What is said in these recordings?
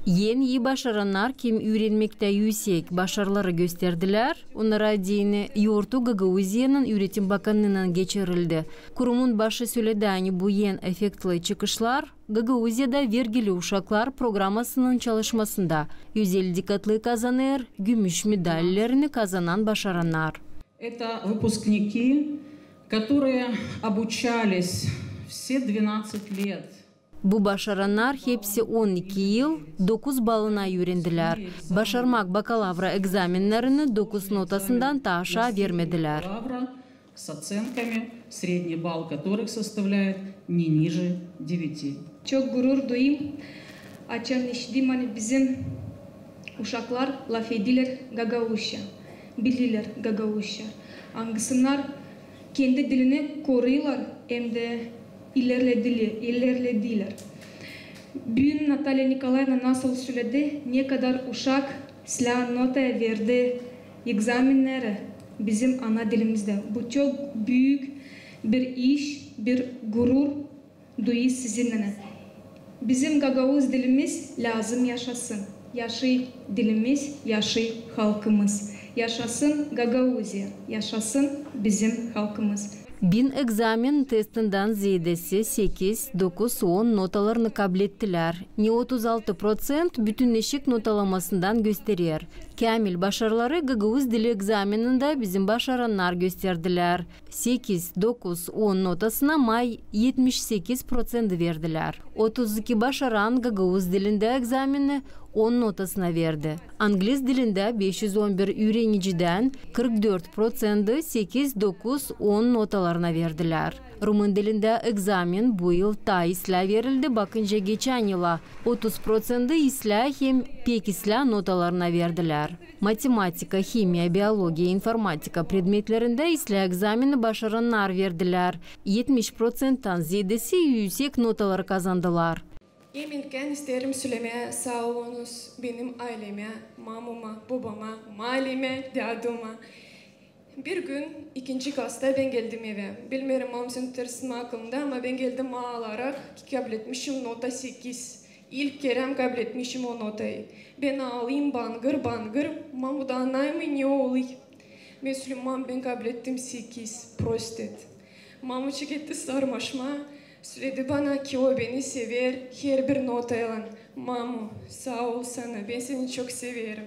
En iyi başaranlar kim öğrenmekte yüksek başarıları gösterdiler. Onlara dini Yortu Gagauziya'nın Üretim Bakanlığı'ndan geçirildi. Kurumun başı söyledi bu en efektli çıkışlar Gagauziya'da vergili uşaklar programmasının çalışmasında 150 dikkatli kazanır, gümüş medallerini kazanan başaranlar. Это выпускники, которые обучались все 12 лет. Bu başaranlar hepsi 12 yıl 9 balına öğrendiler. Başarmak bakalavra egzamenlerini 9 notasından aşağı vermediler. С оценками, средний балл которых составляет не ниже 9. Çok gurur duyayım. Açan işdim hani bizim uşaklar laf edilir Gagauzca, bilirler Gagauzca. Hangisler kendi dilini koruyorlar hem de ilerlediler. Bugün Natalya Nikolayevna nasıl söyledi, ne kadar uşak silah nota verdi egzamenlere bizim ana dilimizde. Bu çok büyük bir iş, bir gurur duyuyor sizinle. Bizim Gagauz dilimiz lazım yaşasın. Yaşay dilimiz, yaşay halkımız. Yaşasın Gagauzya, yaşasın bizim halkımız. 1000 egzamin testinden ziyadesi 8, 9, 10 notalarını kabul ettiler. Ne 36% bütünleşik notalamasından gösteriyor. Kamil başarıları Gagauz dili egzamininde bizim başaranlar gösterdiler. 8, 9, 10 notasına may 78% verdiler. 32 başaran Gagauz dilinde egzamini 10 notasına verdi. İngiliz dilinde 511 öğreniciden 44% 8, 9, 10 notalarına verdiler. Rumun dilinde egzamin bu yıl ta isla verildi. Bakınca geçen yıla 30% isla hem pek isla notalarına verdiler. Matematika, kimya, biyoloji, informatika predmetlerinde isla egzamini başaranlar verdiler. 70%'tan ziyadesi yüksek notaları kazandılar. Yeminken isterim söylemeye sağ olunuz benim aileme, mamama, babama, mahalleme, dadıma. Bir gün 2. klasta ben geldim eve. Bilmiyorum mamsın tersine aklımda ama ben geldim ağlayarak kabul etmişim nota 8. İlk kerem kabul etmişim o notayı. Ben ağlayayım bangır bangır. Mam da anlayayım ne oluyor. Ben söyleyeyim mam ben kabul ettim 8. Prostet. Mamı çeketti sarmaşma. Söyledi bana ki o beni sever, her bir notayla. Mamu, sağ ol sana, ben seni çok severim.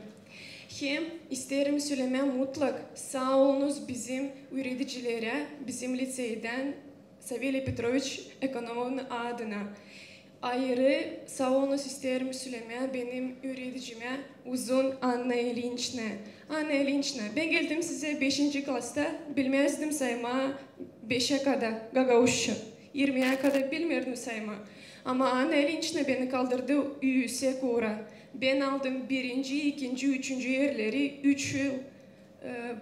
Hem isterim söylemeye mutlak, sağ olunuz bizim öğreticilere, bizim liseyden Savelya Petrovich ekonomun adına. Ayrı sağ olunuz isterim söylemeye benim öğreticime uzun Anna Ilinchna. Anna Ilinchna, ben geldim size 5. klasta, bilmezdim sayma 5'e kadar Gagauzca. 20'ye kadar bilmiyordum sayma. Ama Anna Ilinchna beni kaldırdı üyüse kura. Ben aldım 1., 2., 3. yerleri 3 yıl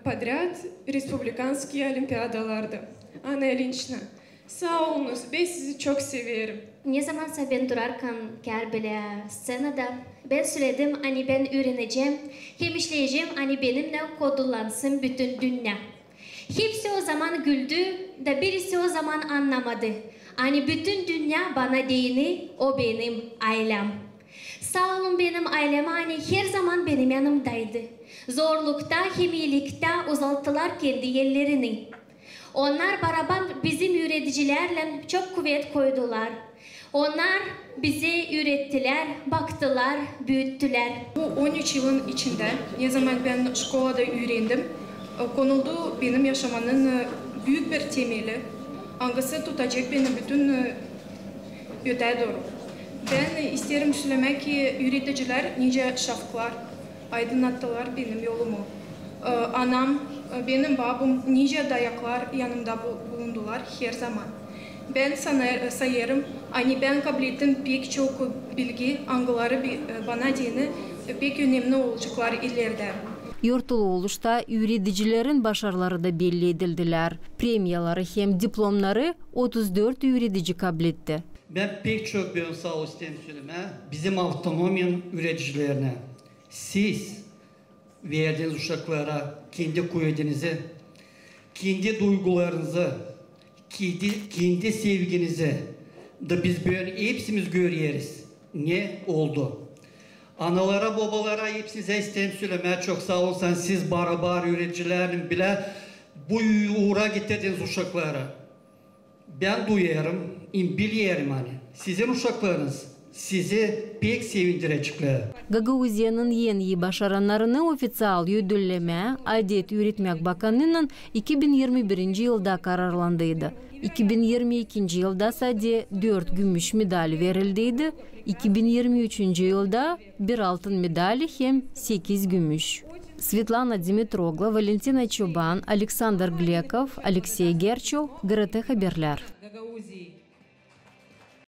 подряд Respublikanski olimpiadalarda. Anna Ilinchna, sağ olunuz, ben sizi çok severim. Ne zamansa ben durarken Kerbela scenada ben söyledim hani ben öğreneceğim, hem işleyeceğim hani benimle kodulansın bütün dünya. Hepsi o zaman güldü da birisi o zaman anlamadı. Hani bütün dünya bana değini, o benim ailem. Sağ olun benim ailem hani her zaman benim yanımdaydı. Zorlukta, hem iyilikte uzattılar kendi yerlerini. Onlar beraber bizim üreticilerle çok kuvvet koydular. Onlar bizi ürettiler, baktılar, büyüttüler. Bu 13 yılın içinde ne zaman ben şkolada öğrendim, konuldu benim yaşamanın büyük bir temeli. Hangisi tutacak beni bütün öteye doğru. Ben isterim söylemek ki üreticiler nice şafklar aydınlattılar benim yolumu. Anam, benim babam nice dayaklar yanımda bulundular her zaman. Ben sayarım, hani ben kabul ettim pek çok bilgi, anguları bana dini pek önemli olacaklar ileride. Yurtulu oluşta üreticilerin başarıları da belli edildiler. Premiyaları hem diplomları 34 üretici kabul etti. Ben pek çok bir sağ ol istedim söyleme. Bizim autonomiyanın üreticilerine siz verdiğiniz uşaklara kendi kuvvetinizi, kendi duygularınızı, kendi sevginizi da biz böyle hepsimiz görüyoruz. Ne oldu? Analara, babalara hep size istedim söylemeye çok sağ olsun. Siz barabar üreticilerin bile bu uğra getirdiniz uşaklara. Ben duyarım, biliyorum hani. Sizin uşaklarınız sizi pek sevindirecekler. Gagauziya'nın en iyi başaranlarını ofitsial ödülleme Adet Üretmek Bakanı'nın 2021 yılda kararlandıydı. 2022 yılda sadece 4 gümüş medal verildiydi. 2023 yılda 1 altın medal hem 8 gümüş. Svetlana Dimitrogla, Valentina Çoban, Alexander Glekov, Alexey Gerchov, GRT Haberler.